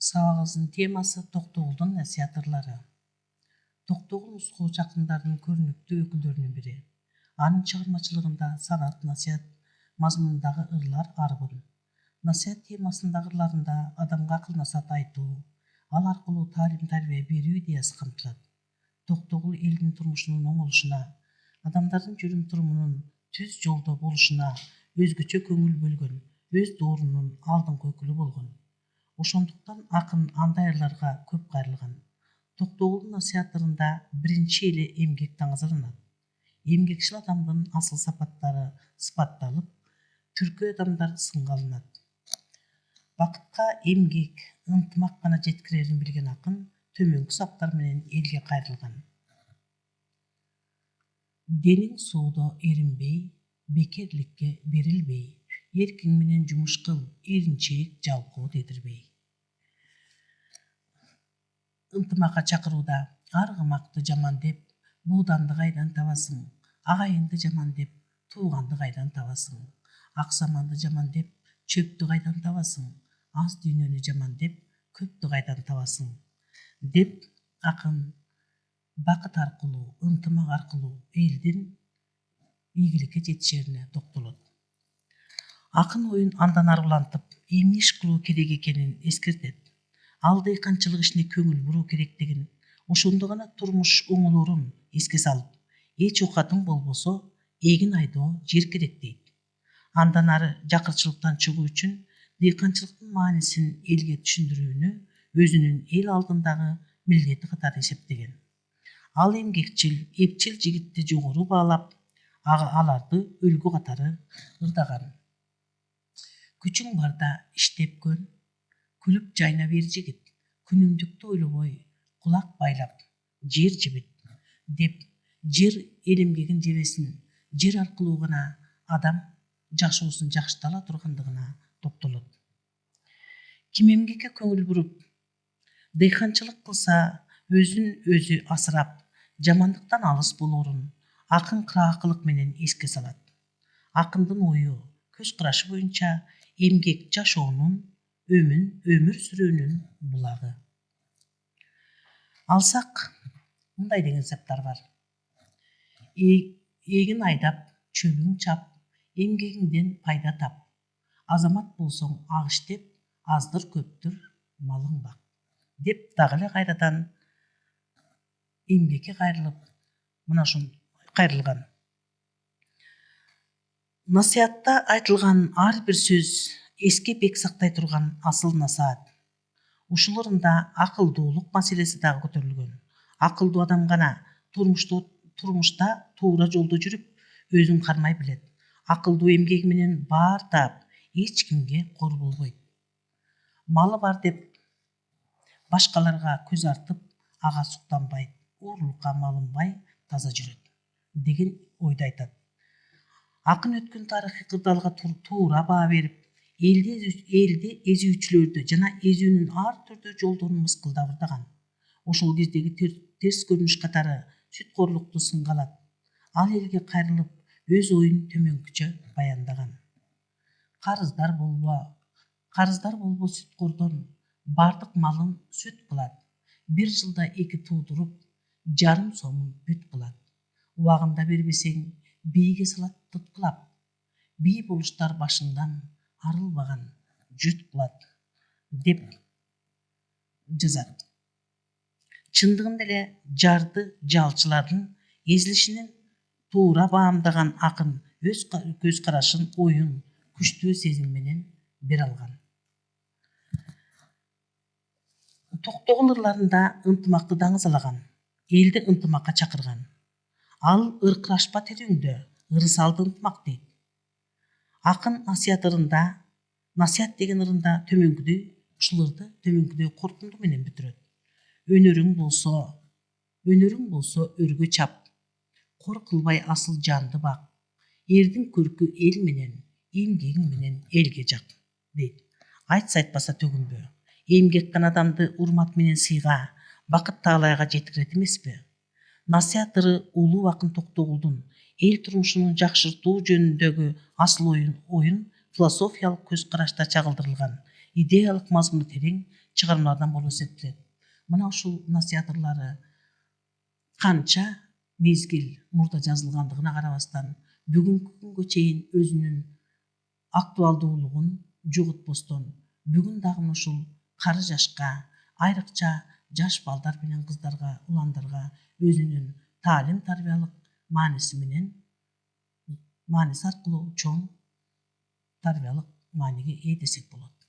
Сабагыбыздын темасы Токтогулдун насыяттырлары. Токтогул Ускул жакындарынын көрүнүктүү өкүлдөрүнүн бири. Анын чыгармачылыгында санат, насыят мазмунундагы ырлар арбын. Насыят темасындагы ырларында адамга акыл насаат айтуу, ал аркылуу таалим-тарбия берүү идеясы камтылат. Токтогул элдин турмушунун оңолушуна, адамдардын жүрүм-турумунун түз жолдо болушуна өзгөчө көңүл бөлгөн, өз доорунун алдыңкы өкүлү болгон. Ошондуктан акын андай ырларга көп кайрылган. Токтогулдун насыяттарында биринчи эле эмгек таңызаланат. Эмгекчил адамдын асыл сапаттары сыпатталып, түркү адамдар сынга алынат. Бакытка эмгек, ынтымак гана жеткирерин билген акын төмөнкү саптар менен элге кайрылган. Дениң суудо эринбей, бекерликке берилбей, эркиң менен жумуш кыл, эринчек жалкоо дедирбей. Ынтымакка чакырууда аргымакты жаман деп, бууданды кайдан табасың? Агайынды жаман деп, тууганды кайдан табасың? Аксаманды жаман деп, чөптү кайдан табасың? Аз дүйнөнү жаман деп, көптү кайдан табасың? Деп акын бакыт аркылуу, ынтымак аркылуу элдин ийгиликке жетишерине токтолот. Акын оюн андан ары улантып, эмне иш кылуу керек экенин эскертет. Ал дыйканчылык ишине көңүл буруу керектигин, ошондо гана турмуш оңолорун эске салып, эч оокатың болбосо эгин айдоо жер керек дейт. Андан ары жакырчылыктан чыгуу үчүн дыйканчылыктын маанисин элге түшүндүрүүнү өзүнүн эл алдындагы милдети катары эсептеген. Ал эмгекчил, эпчил жигитти жогору баалап, аларды өлгү катары ырдаган. Күчүң барда иштеп көн, күлүп жайна бер жигит, күнүмдүктү ойлобой, кулак байлап, жер жебит, деп жер эл эмгегин жебесин, жер аркылуу гана адам жашоосун жакшырта ала тургандыгына токтолот. Ким эмгекке көңүл буруп, дыйканчылык кылса, өзүн өзү асырап, жамандыктан алыс болорун акын кыраакылык менен эске салат. Акындын ою, көз карашы боюнча эмгек жашоонун, өмүр сүрөөнүн булагы. Алсак, мындай деген саптар бар. Эгин айдап, чөбүң чап, эмгегиңден пайда тап. Азамат болсоң ак иштеп, аздыр көптүр малың бак. Деп дагы эле кайрадан эмгекке кайрылып, мына ушун кайрылган. Насыятта айтылган ар бир сөз эске бек сактай турган асыл насаат. Ушуларында акылдуулук маселеси дагы көтөрүлгөн. Акылдуу адам гана турмушта туура жолдо жүрүп, өзүн кармай билет. Акылдуу эмгеги менен баар таап, эч кимге кор болбойт. Малы бар деп башкаларга көз артып, ага суктанбайт. Уурулукка малынбай таза жүрөт деген ойду айтат. Акын өткөн тарыхый кырдаалга туура баа берип, элди эзүүчүлөрдү жана эзүүнүн ар түрдүү жолдорун мыскылдап ырдаган. Ошол кездеги терс көрүнүш катары сүткорлукту сынга алат. Ал элге кайрылып, өз оюн төмөнкүчө баяндаган. Карыздар болбо сүткордон, бардык малын сүт кылат. Бир жылда 2 туудуруп, жарым сомун бүт кылат. Убагында бербесең, бийге салат тыткылап. Бий болуштар башыңдан арылбаган жүт кылат, деп жазат. Чындыгында эле жарды жалчылардын эзилишинин туура баамдаган акын өз көз карашын, оюн күчтүү сезим менен бере алган. Токтогул ырларында ынтымакты даңазалаган, элди ынтымакка чакырган. Ал ыркырашпа терүңдө, ырысалды ынтымак дейт. Акын насыят деген ырында төмөнкүдөй корутунду менен бүтүрөт. Өнөрүң болсо өргө чап, кор кылбай асыл жанды бак. Эрдин көркү эл менен, эмгегиң менен элге жак, дейт. Айтса айтпаса төгүнбө. Эмгек гана адамды урмат менен сыйга, бакыт таалайга жеткирет эмеспи? Насыят ыры улуу акын Токтогулдун эл турмушунун жакшыртуу жөнүндөгү асыл оюн философиялык көз карашта чагылдырылган. идеялык мазмуну терең чыгармалардан болуп эсептелет. Мына ушул насыяттары канча мезгил мурда жазылгандыгына карабастан бүгүнкү күнгө чейин өзүнүн актуалдуулугун жоготпостон бүгүн дагы ушул кары жашка, айрыкча жаш балдар менен кыздарга, уландарга өзүнүн таалим тарбиялык мааниси аркылуу чоң тарбиялык мааниге ээ десек болот.